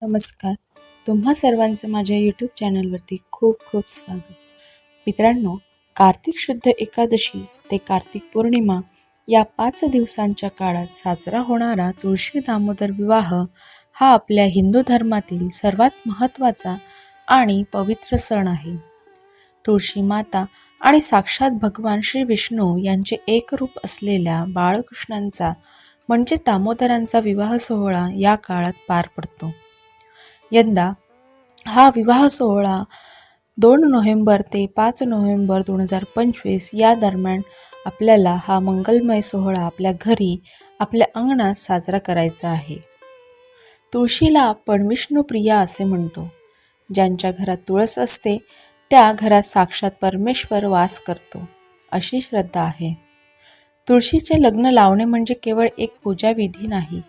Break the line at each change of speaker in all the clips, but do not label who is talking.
नमस्कार. तुम्हा सर्वांचं माझ्या यूट्यूब चॅनलवरती खूप खूप स्वागत. मित्रांनो, कार्तिक शुद्ध एकादशी ते कार्तिक पौर्णिमा या 5 दिवसांच्या काळात साजरा होणारा तुळशी दामोदर विवाह हा आपल्या हिंदू धर्मातील सर्वात महत्त्वाचा आणि पवित्र सण आहे. तुळशी माता आणि साक्षात भगवान श्री विष्णू यांचे एक रूप असलेल्या बाळकृष्णांचा म्हणजेच दामोदरांचा विवाह सोहळा या काळात पार पडतो. यंदा हा विवाह सोहळा 2 नोव्हेंबर ते 5 नोव्हेंबर 2025 या दरम्यान आपल्याला हा मंगलमय सोहळा आपल्या घरी, आपल्या अंगणात साजरा करायचा आहे. तुळशीला आपण विष्णुप्रिया असे म्हणतो. ज्यांच्या घरात तुळस असते त्या घरात साक्षात परमेश्वर वास करतो, अशी श्रद्धा आहे. तुळशीचे लग्न लावणे म्हणजे केवळ एक पूजाविधी नाही,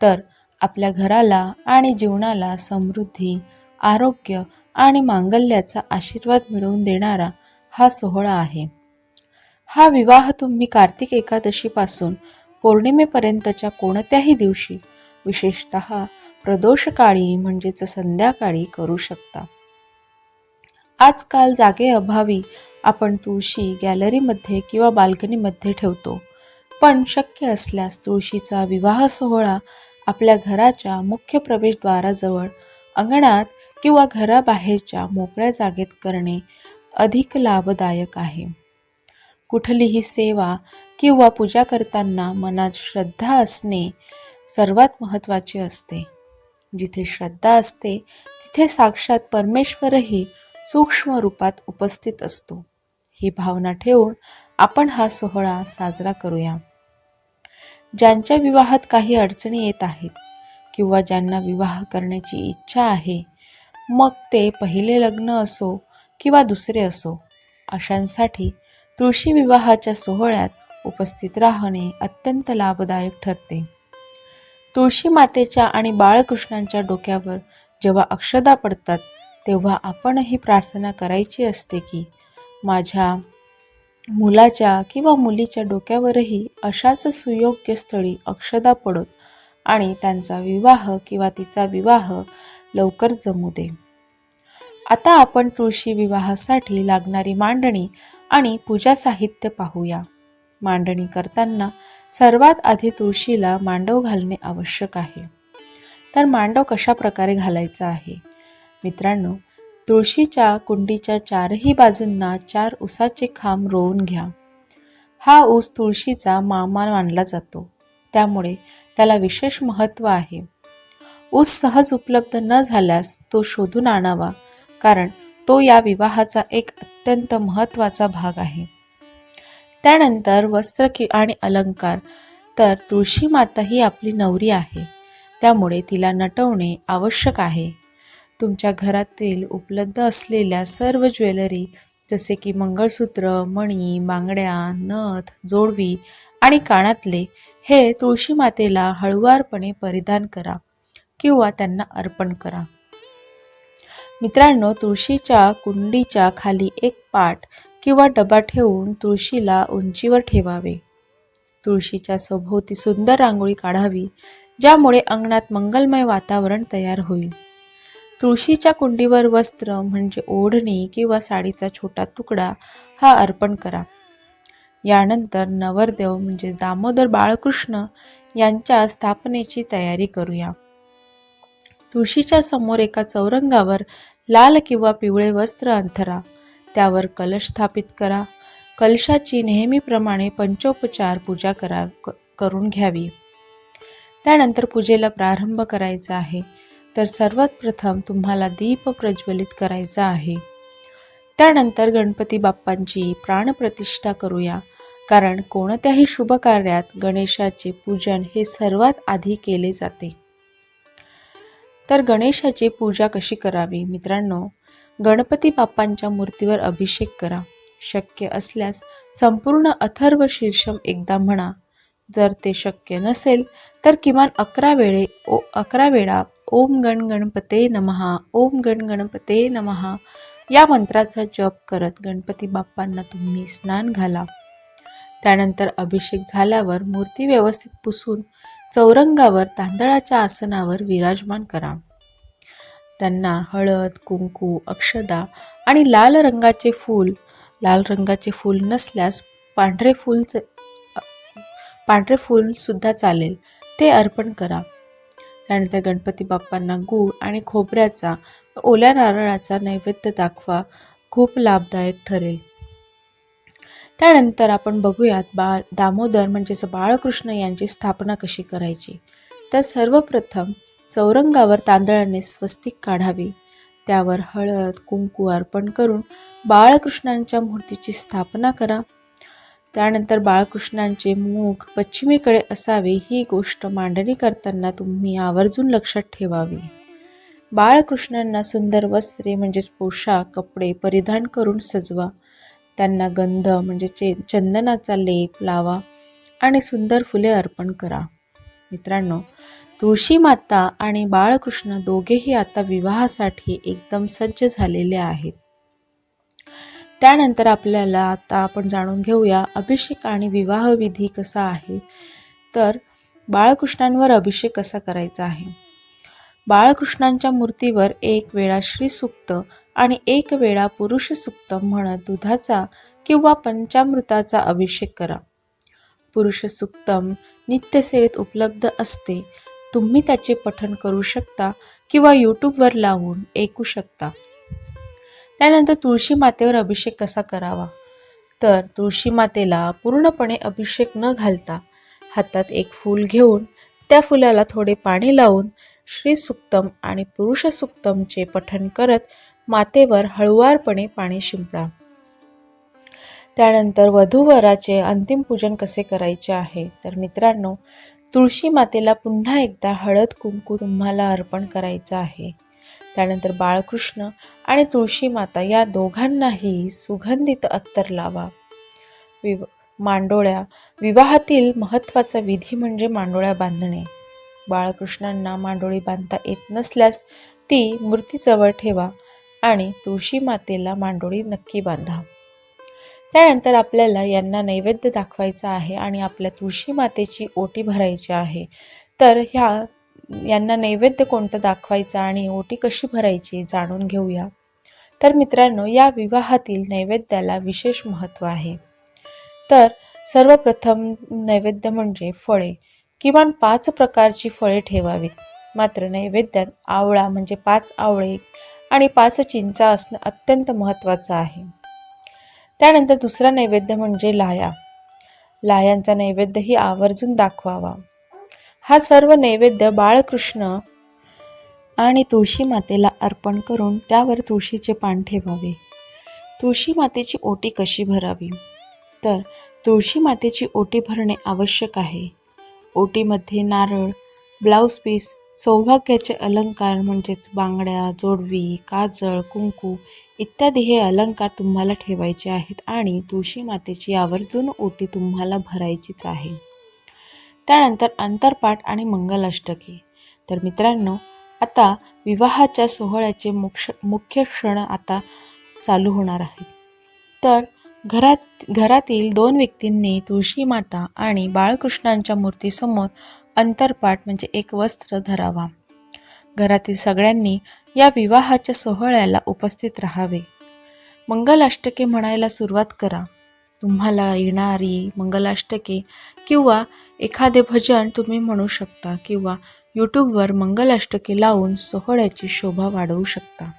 तर आपल्या घराला आणि जीवनाला समृद्धी, आरोग्य आणि मांगल्याचा आशीर्वाद मिळवून देणारा हा सोहळा आहे. हा विवाह तुम्ही कार्तिक एकादशीपासून पौर्णिमेपर्यंतच्या कोणत्याही दिवशी, विशेषतः प्रदोषकाळी म्हणजेच संध्याकाळी करू शकता. आजकाल जागेअभावी आपण तुळशी गॅलरीमध्ये किंवा बाल्कनीमध्ये ठेवतो, पण शक्य असल्यास तुळशीचा विवाह सोहळा आपल्या घराच्या मुख्य प्रवेशद्वाराजवळ, अंगणात किंवा घराबाहेरच्या मोकळ्या जागेत करणे अधिक लाभदायक आहे. कुठलीही सेवा किंवा पूजा करताना मनात श्रद्धा असणे सर्वात महत्त्वाचे असते. जिथे श्रद्धा असते तिथे साक्षात परमेश्वरही सूक्ष्म रूपात उपस्थित असतो. ही भावना ठेवून आपण हा सोहळा साजरा करूया. ज्यांच्या विवाहात काही अडचणी येत आहेत किंवा ज्यांना विवाह करण्याची इच्छा आहे, मग ते पहिले लग्न असो किंवा दुसरे असो, अशांसाठी तुळशी विवाहाच्या सोहळ्यात उपस्थित राहणे अत्यंत लाभदायक ठरते. तुळशी मातेच्या आणि बाळकृष्णांच्या डोक्यावर जेव्हा अक्षदा पडतात तेव्हा आपणही प्रार्थना करायची असते की माझ्या मुलाच्या किंवा मुलीच्या डोक्यावरही अशाच सुयोग्य स्थळी अक्षदा पडोत आणि त्यांचा विवाह किंवा तिचा विवाह लवकर जमू दे. आता आपण तुळशी विवाहासाठी लागणारी मांडणी आणि पूजा साहित्य पाहूया. मांडणी करताना सर्वात आधी तुळशीला मांडव घालणे आवश्यक आहे. तर मांडव कशा प्रकारे घालायचा आहे? मित्रांनो, तुळशीच्या कुंडीच्या चारही बाजूंना 4 उसाचे खांब रोवून घ्या. हा ऊस तुळशीचा मामा मानला जातो, त्यामुळे त्याला विशेष महत्त्व आहे. ऊस सहज उपलब्ध न झाल्यास तो शोधून आणावा, कारण तो या विवाहाचा एक अत्यंत महत्त्वाचा भाग आहे. त्यानंतर वस्त्र आणि अलंकार. तर तुळशी माता ही आपली नवरी आहे, त्यामुळे तिला नटवणे आवश्यक आहे. तुमच्या घरातील उपलब्ध असलेल्या सर्व ज्वेलरी जसे की मंगळसूत्र, मणी, बांगड्या, नथ, जोडवी आणि कानातले हे तुळशी मातेला हळुवारपणे परिधान करा किंवा त्यांना अर्पण करा. मित्रांनो, तुळशीच्या कुंडीच्या खाली एक पाट किंवा डबा ठेवून तुळशीला उंचीवर ठेवावे. तुळशीच्या सभोवती सुंदर रांगोळी काढावी, ज्यामुळे अंगणात मंगलमय वातावरण तयार होईल. तुळशीच्या कुंडीवर वस्त्र म्हणजे ओढणी किंवा साडीचा छोटा तुकडा हा अर्पण करा. यानंतर नवरदेव म्हणजे दामोदर बाळकृष्ण यांच्या स्थापनेची तयारी करूया. तुळशीच्या समोर एका चौरंगावर लाल किंवा पिवळे वस्त्र अंथरा. त्यावर कलश स्थापित करा. कलशाची नेहमीप्रमाणे पंचोपचार पूजा करून घ्यावी. त्यानंतर पूजेला प्रारंभ करायचा आहे. तर सर्वात प्रथम तुम्हाला दीप प्रज्वलित करायचा आहे. त्यानंतर गणपती बाप्पांची प्राणप्रतिष्ठा करूया, कारण कोणत्याही शुभ कार्यात गणेशाचे पूजन हे सर्वात आधी केले जाते. तर गणेशाची पूजा कशी करावी? मित्रांनो, गणपती बाप्पांच्या मूर्तीवर अभिषेक करा. शक्य असल्यास संपूर्ण अथर्व शीर्षम एकदा म्हणा. जर ते शक्य नसेल तर किमान 11 वेळा ओम गण गणपते नमः, ओम गण गणपते नमः या मंत्राचा जप करत गणपती बाप्पांना तुम्ही स्नान घाला. त्यानंतर अभिषेक झाल्यावर मूर्ती व्यवस्थित पुसून चौरंगावर तांदळाच्या आसनावर विराजमान करा. त्यांना हळद, कुंकू, अक्षदा आणि लाल रंगाचे फूल नसल्यास पांढरे फूल सुद्धा चालेल, ते अर्पण करा. त्यानंतर गणपती बाप्पांना गूळ आणि खोबऱ्याचा ओल्या नारळाचा नैवेद्य दाखवा, खूप लाभदायक ठरेल. त्यानंतर आपण बघूयात दामोदर म्हणजेच बाळकृष्ण यांची स्थापना कशी करायची. तर सर्वप्रथम चौरंगावर तांदळाने स्वस्तिक काढावी, त्यावर हळद कुंकू अर्पण करून बाळकृष्णांच्या मूर्तीची स्थापना करा. त्यानंतर बाळकृष्णांचे मुख पश्चिमेकडे असावे, ही गोष्ट मांडणी करताना तुम्ही आवर्जून लक्षात ठेवावी. बाळकृष्णांना सुंदर वस्त्रे म्हणजेच पोशाख कपडे परिधान करून सजवा. त्यांना गंध म्हणजे चंदनाचा लेप लावा आणि सुंदर फुले अर्पण करा. मित्रांनो, तुळशी माता आणि बाळकृष्ण दोघेही आता विवाहासाठी एकदम सज्ज झालेले आहेत. त्यानंतर आपल्याला आता आपण जाणून घेऊया अभिषेक आणि विवाहविधी कसा आहे. तर बाळकृष्णांवर अभिषेक कसा करायचा आहे. बाळकृष्णांच्या मूर्तीवर एक वेळा श्रीसूक्त आणि एक वेळा पुरुष सूक्त म्हणत दुधाचा किंवा पंचामृताचा अभिषेक करा. पुरुष सूक्तम नित्यसेवेत उपलब्ध असते, तुम्ही त्याचे पठण करू शकता किंवा यूट्यूबवर लावून ऐकू शकता. त्यानंतर तुळशी मातेवर अभिषेक कसा करावा. तर तुळशी मातेला पूर्णपणे अभिषेक न घालता हातात एक फूल घेऊन त्या फुलाला थोडे पाणी लावून श्रीसूक्तम आणि पुरुष सूक्तमचे पठण करत मातेवर हळुवारपणे पाणी शिंपडा. त्यानंतर वधूवराचे अंतिम पूजन कसे करायचे आहे. तर मित्रांनो, तुळशी मातेला पुन्हा एकदा हळद कुंकू तुम्हाला अर्पण करायचं आहे. त्यानंतर बाळकृष्ण आणि तुळशी माता या दोघांनाही सुगंधित अत्तर लावा. मांडोळ्या विवाहातील महत्त्वाचा विधी म्हणजे मांडोळ्या बांधणे. बाळकृष्णांना मांडोळी बांधता येत नसल्यास ती मूर्तीजवळ ठेवा आणि तुळशी मातेला मांडोळी नक्की बांधा. त्यानंतर आपल्याला यांना नैवेद्य दाखवायचा आहे आणि आपल्या तुळशी मातेची ओटी भरायची आहे. तर यांना नैवेद्य कोणतं दाखवायचं आणि ओटी कशी भरायची जाणून घेऊया. तर मित्रांनो, या विवाहातील नैवेद्याला विशेष महत्त्व आहे. तर सर्वप्रथम नैवेद्य म्हणजे फळे. किमान 5 प्रकारची फळे ठेवावीत. मात्र नैवेद्यात आवळा म्हणजे 5 आवळे आणि 5 चिंचा असणं अत्यंत महत्त्वाचं आहे. त्यानंतर दुसरा नैवेद्य म्हणजे लाया. लायांचा नैवेद्यही आवर्जून दाखवावा. हा सर्व नैवेद्य बाळकृष्ण आणि तुळशी मातेला अर्पण करून त्यावर तुळशीचे पान ठेवावे. तुळशी मातेची ओटी कशी भरावी. तर तुळशी मातेची ओटी भरणे आवश्यक आहे. ओटीमध्ये नारळ, ब्लाऊज पीस, सौभाग्याचे अलंकार म्हणजेच बांगड्या, जोडवी, काजळ, कुंकू इत्यादी हे अलंकार तुम्हाला ठेवायचे आहेत आणि तुळशी मातेची आवर्जून ओटी तुम्हाला भरायचीच आहे. त्यानंतर अंतरपाट आणि मंगलाष्टके. तर मित्रांनो, आता विवाहाच्या सोहळ्याचे मुख्य क्षण आता चालू होणार आहेत. तर घरातील 2 व्यक्तींनी तुळशी माता आणि बाळकृष्णांच्या मूर्तीसमोर अंतरपाट म्हणजे एक वस्त्र धरावा. घरातील सगळ्यांनी या विवाहाच्या सोहळ्याला उपस्थित राहावे. मंगलाष्टके म्हणायला सुरुवात करा. तुम्हाला येणारी मंगलाष्टके किंवा एखादे भजन तुम्ही म्हणू शकता किंवा यूट्यूबवर मंगलाष्टके लावून सोहळ्याची शोभा वाढवू शकता.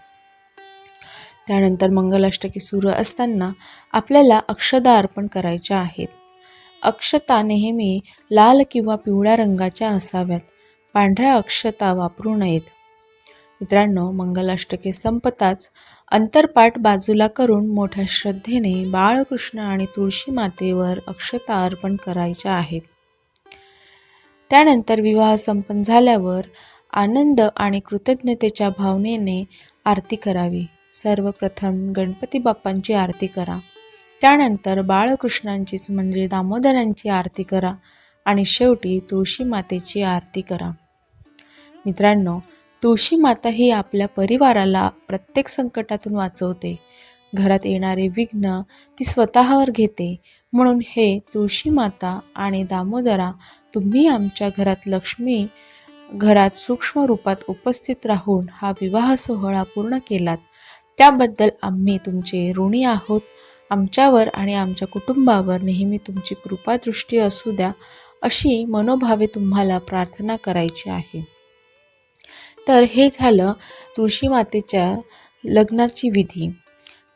त्यानंतर मंगलाष्टके सुरू असताना आपल्याला अक्षता अर्पण करायच्या आहेत. अक्षता नेहमी लाल किंवा पिवळ्या रंगाच्या असाव्यात. पांढऱ्या अक्षता वापरू नयेत. मित्रांनो, मंगलाष्टके संपताच अंतरपाट बाजूला करून मोठ्या श्रद्धेने बाळकृष्ण आणि तुळशी मातेवर अक्षता अर्पण करायच्या आहेत. त्यानंतर विवाह संपन्न झाल्यावर आनंद आणि कृतज्ञतेच्या भावनेने आरती करावी. सर्वप्रथम गणपती बाप्पांची आरती करा. त्यानंतर बाळकृष्णांचीच म्हणजे दामोदरांची आरती करा आणि शेवटी तुळशी मातेची आरती करा. मित्रांनो, तुळशी माता ही आपल्या परिवाराला प्रत्येक संकटातून वाचवते. घरात येणारे विघ्न ती स्वतःवर घेते. म्हणून हे तुळशी माता आणि दामोदरा, तुम्ही आमच्या घरात लक्ष्मी घरात सूक्ष्म रूपात उपस्थित राहून हा विवाह सोहळा पूर्ण केलात त्याबद्दल आम्ही तुमचे ऋणी आहोत. आमच्यावर आणि आमच्या कुटुंबावर नेहमी तुमची कृपादृष्टी असू द्या अशी मनोभावे तुम्हाला प्रार्थना करायची आहे. तर हे झालं तुळशी मातेच्या लग्नाची विधी.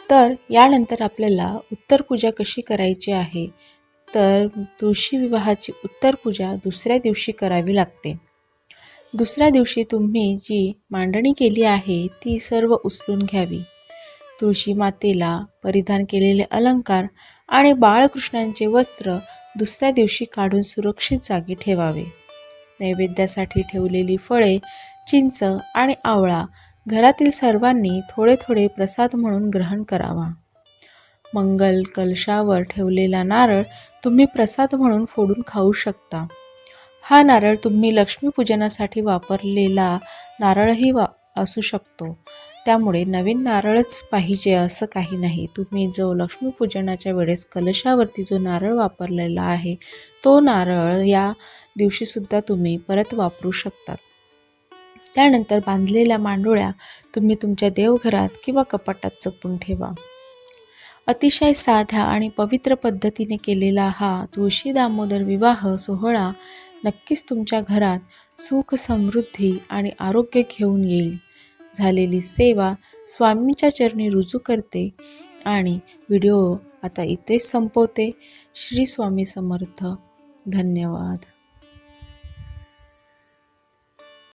तर यानंतर आपल्याला उत्तर पूजा कशी करायची आहे, तर तुळशी विवाहाची उत्तर पूजा दुसऱ्या दिवशी करावी लागते. दुसऱ्या दिवशी तुम्ही जी मांडणी केली आहे ती सर्व उचलून घ्यावी. तुळशी मातेला परिधान केलेले अलंकार आणि बाळकृष्णांचे वस्त्र दुसऱ्या दिवशी काढून सुरक्षित जागी ठेवावे. नैवेद्यासाठी ठेवलेली फळे, चिंच आणि आवळा घरातील सर्वांनी थोडे थोडे प्रसाद म्हणून ग्रहण करावा. मंगल कलशावर ठेवलेला नारळ तुम्ही प्रसाद म्हणून फोडून खाऊ शकता. हा नारळ तुम्ही लक्ष्मीपूजनासाठी वापरलेला नारळही असू शकतो. त्यामुळे नवीन नारळच पाहिजे असं काही नाही. तुम्ही जो लक्ष्मीपूजनाच्या वेळेस कलशावरती जो नारळ वापरलेला आहे तो नारळ या दिवशीसुद्धा तुम्ही परत वापरू शकतात. त्यानंतर बांधलेल्या मांडोळ्या तुम्ही तुमच्या देवघरात किंवा कपाटात जपून ठेवा. अतिशय साध्या आणि पवित्र पद्धतीने केलेला हा तुळशी दामोदर विवाह सोहळा नक्कीच तुमच्या घरात सुख, समृद्धी आणि आरोग्य घेऊन येईल. झालेली सेवा स्वामींच्या चरणी रुजू करते आणि व्हिडिओ आता इथेच संपवते. श्री स्वामी समर्थ. धन्यवाद.